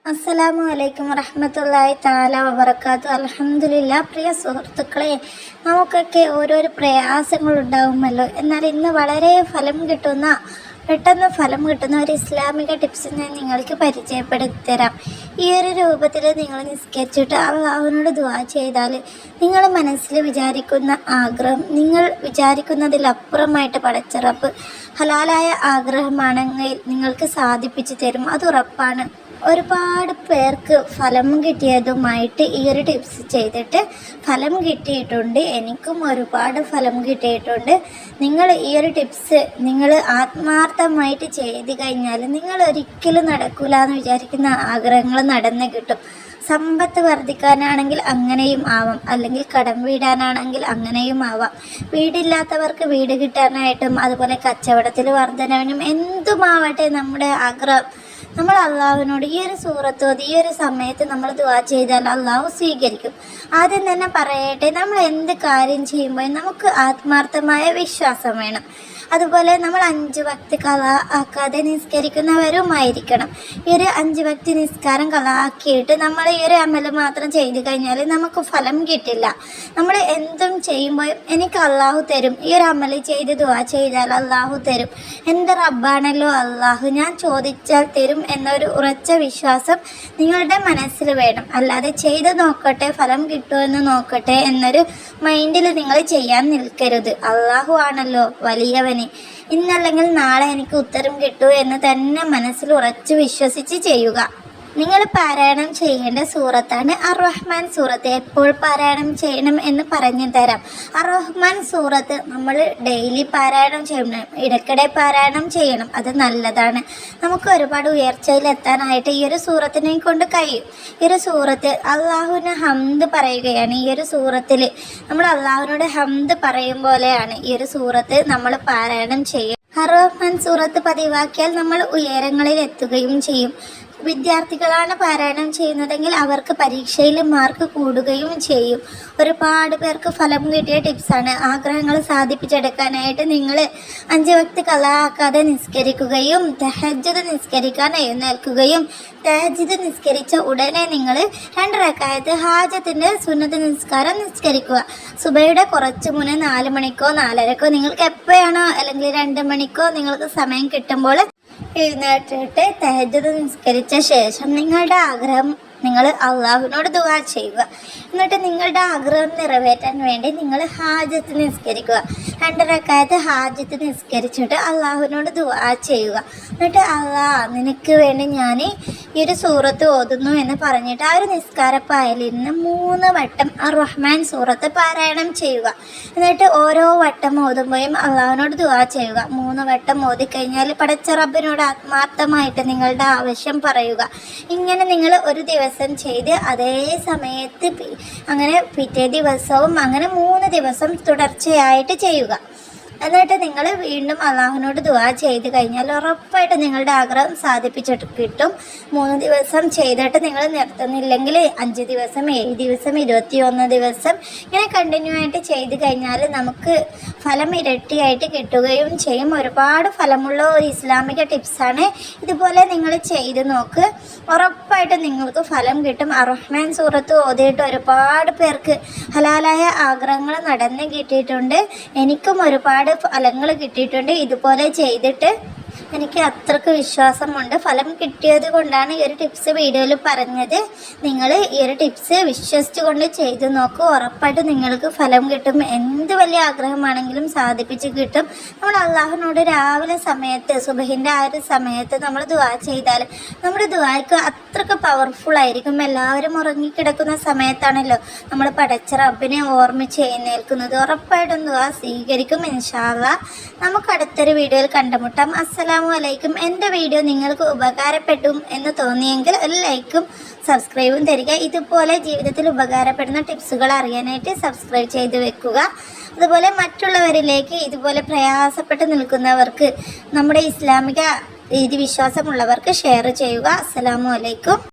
അസ്സലാമു അലൈക്കും വറഹ്മത്തുള്ളാഹി തആല വബറകാതുഹു. അൽഹംദുലില്ലാ. പ്രിയ സുഹൃത്തുക്കളെ, നമുക്കൊക്കെ ഓരോരോ പ്രയാസങ്ങളുണ്ടാവുമല്ലോ. എന്നാൽ ഇന്ന് വളരെ പെട്ടെന്ന് ഫലം കിട്ടുന്ന ഒരു ഇസ്ലാമിക ടിപ്സ് ഞാൻ നിങ്ങൾക്ക് പരിചയപ്പെടുത്തി തരാം. ഈ ഒരു രൂപത്തിൽ നിങ്ങൾ നിസ്കരിച്ചിട്ട് അള്ളാഹുവിനോട് ദുആ ചെയ്താൽ നിങ്ങൾ മനസ്സിൽ വിചാരിക്കുന്ന ആഗ്രഹം നിങ്ങൾ വിചാരിക്കുന്നതിലപ്പുറമായിട്ട് പടച്ച റബ്ബ് ഹലാലായ ആഗ്രഹമാണെങ്കിൽ നിങ്ങൾക്ക് സാധിപ്പിച്ചു തരും. അത് ഉറപ്പാണ്. ഒരുപാട് പേർക്ക് ഫലം കിട്ടിയതുമായിട്ട് ഈ ഒരു ടിപ്സ് ചെയ്തിട്ട് ഫലം കിട്ടിയിട്ടുണ്ട്. എനിക്കും ഒരുപാട് ഫലം കിട്ടിയിട്ടുണ്ട്. നിങ്ങൾ ഈ ഒരു ടിപ്സ് നിങ്ങൾ ആത്മാർത്ഥമായിട്ട് ചെയ്ത് കഴിഞ്ഞാൽ നിങ്ങൾ ഒരിക്കലും നടക്കില്ല എന്ന് വിചാരിക്കുന്ന ആഗ്രഹങ്ങൾ നടന്ന് കിട്ടും. സമ്പത്ത് വർദ്ധിക്കാനാണെങ്കിൽ അങ്ങനെയും ആവാം, അല്ലെങ്കിൽ കടം വീടാനാണെങ്കിൽ അങ്ങനെയും ആവാം. വീടില്ലാത്തവർക്ക് വീട് കിട്ടാനായിട്ടും അതുപോലെ കച്ചവടത്തിൽ വർധനവിനും എന്തുമാവട്ടെ നമ്മുടെ ആഗ്രഹം നമ്മൾ അള്ളാഹുവിനോട് ഈ ഒരു സൂറത്ത് ഈ ഒരു സമയത്ത് നമ്മൾ ദുആ ചെയ്താൽ അള്ളാഹു സ്വീകരിക്കും. ആദ്യം തന്നെ പറയട്ടെ, നമ്മൾ എന്ത് കാര്യം ചെയ്യുമ്പോൾ നമുക്ക് ആത്മാർത്ഥമായ വിശ്വാസം വേണം. അതുപോലെ നമ്മൾ 5 വക്ത് കള ആക്കാതെ നിസ്കരിക്കുന്നവരുമായിരിക്കണം. ഈ ഒരു 5 വക്ത് നിസ്കാരം കള ആക്കിയിട്ട് നമ്മൾ ഈ ഒരു അമൽ മാത്രം ചെയ്ത് കഴിഞ്ഞാൽ നമുക്ക് ഫലം കിട്ടില്ല. നമ്മൾ എന്തും ചെയ്യുമ്പോൾ എനിക്ക് അള്ളാഹു തരും, ഈ ഒരു അമൽ ചെയ്ത് ദുആ ചെയ്താൽ അള്ളാഹു തരും, എൻ്റെ റബ്ബാണല്ലോ അള്ളാഹു, ഞാൻ ചോദിച്ചാൽ തരും എന്നൊരു ഉറച്ച വിശ്വാസം നിങ്ങളുടെ മനസ്സിൽ വേണം. അല്ലാതെ ചെയ്ത് നോക്കട്ടെ ഫലം കിട്ടുമെന്ന് നോക്കട്ടെ എന്നൊരു മൈൻഡിൽ നിങ്ങൾ ചെയ്യാൻ നിൽക്കരുത്. അള്ളാഹു ആണല്ലോ വലിയവൻ, ഇന്നല്ലെങ്കിൽ നാളെ എനിക്ക് ഉത്തരം കിട്ടൂ എന്ന് തന്നെ മനസ്സിൽ ഉറച്ചു വിശ്വസിച്ച് ചെയ്യുക. നിങ്ങൾ പാരായണം ചെയ്യേണ്ട സൂറത്താണ് അർ-റഹ്മാൻ സൂറത്ത്. എപ്പോൾ പാരായണം ചെയ്യണം എന്ന് പറഞ്ഞു തരാം. അർ-റഹ്മാൻ സൂറത്ത് നമ്മൾ ഡെയിലി പാരായണം ചെയ്യണം, ഇടയ്ക്കിടെ പാരായണം ചെയ്യണം. അത് നല്ലതാണ്. നമുക്ക് ഒരുപാട് ഉയർച്ചയിലെത്താനായിട്ട് ഈ ഒരു സൂറത്തിനെ കൊണ്ട് കഴിയും. ഈ ഒരു സൂറത്ത് അള്ളാഹുവിന് ഹംദ് പറയുകയാണ്. ഈ ഒരു സൂറത്തിൽ നമ്മൾ അള്ളാഹുവിനോട് ഹംദ് പറയും പോലെയാണ് ഈ ഒരു സൂറത്ത് നമ്മൾ പാരായണം ചെയ്യും. അർ-റഹ്മാൻ സൂറത്ത് പതിവാക്കിയാൽ നമ്മൾ ഉയരങ്ങളിൽ എത്തുകയും ചെയ്യും. വിദ്യാർത്ഥികളാണ് പാരായണം ചെയ്യുന്നതെങ്കിൽ അവർക്ക് പരീക്ഷയിൽ മാർക്ക് കൂടുകയും ചെയ്യും. ഒരുപാട് പേർക്ക് ഫലം കിട്ടിയ ടിപ്സാണ്. ആഗ്രഹങ്ങൾ സാധിപ്പിച്ചെടുക്കാനായിട്ട് നിങ്ങൾ 5 വക്ത് കള ആക്കാതെ നിസ്കരിക്കുകയും തഹജ്ജുദ് നിസ്കരിക്കാൻ എഴുന്നേൽക്കുകയും തഹജ്ജുദ് നിസ്കരിച്ച ഉടനെ നിങ്ങൾ 2 റക്അത്ത് ഹാജത്തിൻ്റെ സുന്നത്ത് നിസ്കാരം നിസ്കരിക്കുക. സുബയുടെ കുറച്ച് മുന്നേ 4 മണിക്കോ 4:30ക്കോ നിങ്ങൾക്ക് എപ്പോഴാണോ അല്ലെങ്കിൽ 2 മണിക്കോ നിങ്ങൾക്ക് സമയം കിട്ടുമ്പോൾ എഴുന്നേറ്റിട്ട് തഹജ്ജുദ് നിസ്കരിച്ച ശേഷം നിങ്ങളുടെ ആഗ്രഹം നിങ്ങൾ അള്ളാഹുവിനോട് ദുആ ചെയ്യുക. എന്നിട്ട് നിങ്ങളുടെ ആഗ്രഹം നിറവേറ്റാൻ വേണ്ടി നിങ്ങൾ ഹാജത്ത് നിസ്കരിക്കുക. 2 റക്അത്ത് ഹാജത്ത് നിസ്കരിച്ചിട്ട് അള്ളാഹുവിനോട് ദുആ ചെയ്യുക. എന്നിട്ട് നിനക്ക് വേണ്ടി ഞാൻ ഈ ഒരു സൂറത്ത് ഓതുന്നു എന്ന് പറഞ്ഞിട്ട് ആ ഒരു നിസ്കാരപ്പായയിൽ നിന്ന് 3 വട്ടം അർ-റഹ്മാൻ സൂറത്ത് പാരായണം ചെയ്യുക. എന്നിട്ട് ഓരോ വട്ടം ഓതുമ്പോഴും അള്ളാഹുവിനോട് ദുആ ചെയ്യുക. 3 വട്ടം ഓതിക്കഴിഞ്ഞാൽ പടച്ച റബ്ബിനോട് ആത്മാർത്ഥമായിട്ട് നിങ്ങളുടെ ആവശ്യം പറയുക. ഇങ്ങനെ നിങ്ങൾ ഒരു ദിവസം ചെയ്ത് അതേ സമയത്ത് അങ്ങനെ പിറ്റേ ദിവസവും അങ്ങനെ 3 ദിവസം തുടർച്ചയായിട്ട് ചെയ്യുക. എന്നിട്ട് നിങ്ങൾ വീണ്ടും അള്ളാഹുവിനോട് ദുആ ചെയ്ത് കഴിഞ്ഞാൽ ഉറപ്പായിട്ട് നിങ്ങളുടെ ആഗ്രഹം സാധിപ്പിച്ചിട്ട് കിട്ടും. 3 ദിവസം ചെയ്തിട്ട് നിങ്ങൾ നിർത്തുന്നില്ലെങ്കിൽ 5 ദിവസം 7 ദിവസം 21 ദിവസം ഇങ്ങനെ കണ്ടിന്യൂ ആയിട്ട് ചെയ്ത് കഴിഞ്ഞാൽ നമുക്ക് ഫലം ഇരട്ടിയായിട്ട് കിട്ടുകയും ചെയ്യും. ഒരുപാട് ഫലമുള്ള ഒരു ഇസ്ലാമിക ടിപ്സാണ്. ഇതുപോലെ നിങ്ങൾ ചെയ്ത് നോക്ക്, ഉറപ്പായിട്ട് നിങ്ങൾക്ക് ഫലം കിട്ടും. അർ-റഹ്മാൻ സൂറത്ത് ഓതിയിട്ട് ഒരുപാട് പേർക്ക് ഹലാലായ ആഗ്രഹങ്ങൾ നടന്ന് കിട്ടിയിട്ടുണ്ട്. എനിക്കും ഒരുപാട് ഫലങ്ങൾ കിട്ടിയിട്ടുണ്ട്. ഇതുപോലെ ചെയ്തിട്ട് എനിക്ക് അത്രയ്ക്ക് വിശ്വാസമുണ്ട്. ഫലം കിട്ടിയത് കൊണ്ടാണ് ഈ ഒരു ടിപ്സ് വീഡിയോയിൽ പറഞ്ഞത്. നിങ്ങൾ ഈ ഒരു ടിപ്സ് വിശ്വസിച്ചുകൊണ്ട് ചെയ്ത് നോക്കൂ, ഉറപ്പായിട്ട് നിങ്ങൾക്ക് ഫലം കിട്ടും. എന്ത് വലിയ ആഗ്രഹമാണെങ്കിലും സാധിപ്പിച്ച് കിട്ടും. നമ്മൾ അള്ളാഹുവിനോട് രാവിലെ സമയത്ത് സുബഹിൻ്റെ ആ ഒരു സമയത്ത് നമ്മൾ ദുആ ചെയ്താൽ നമ്മുടെ ദുആയ്ക്ക് അത്രയ്ക്ക് പവർഫുൾ ആയിരിക്കും. എല്ലാവരും ഉറങ്ങിക്കിടക്കുന്ന സമയത്താണല്ലോ നമ്മൾ പടച്ച റബ്ബിനെ ഓർമ്മിച്ച് എഴുന്നേൽക്കുന്നത്. ഉറപ്പായിട്ടും ദുആ സ്വീകരിക്കും ഇൻഷാ അല്ലാഹ്. നമുക്ക് അടുത്തൊരു വീഡിയോയിൽ കണ്ടുമുട്ടാം. അസ്സലാമു അലൈക്കും. എൻ്റെ വീഡിയോ നിങ്ങൾക്ക് ഉപകാരപ്പെട്ടു എന്ന് തോന്നിയെങ്കിൽ ഒരു ലൈക്കും സബ്സ്ക്രൈബും തരിക. ഇതുപോലെ ജീവിതത്തിൽ ഉപകാരപ്പെടുന്ന ടിപ്സുകൾ അറിയാനായിട്ട് സബ്സ്ക്രൈബ് ചെയ്ത് വെക്കുക. അതുപോലെ മറ്റുള്ളവരിലേക്ക് ഇതുപോലെ പ്രയാസപ്പെട്ട് നിൽക്കുന്നവർക്ക് നമ്മുടെ ഇസ്ലാമിക രീതി വിശ്വാസമുള്ളവർക്ക് ഷെയർ ചെയ്യുക. അസ്സലാമു അലൈക്കും.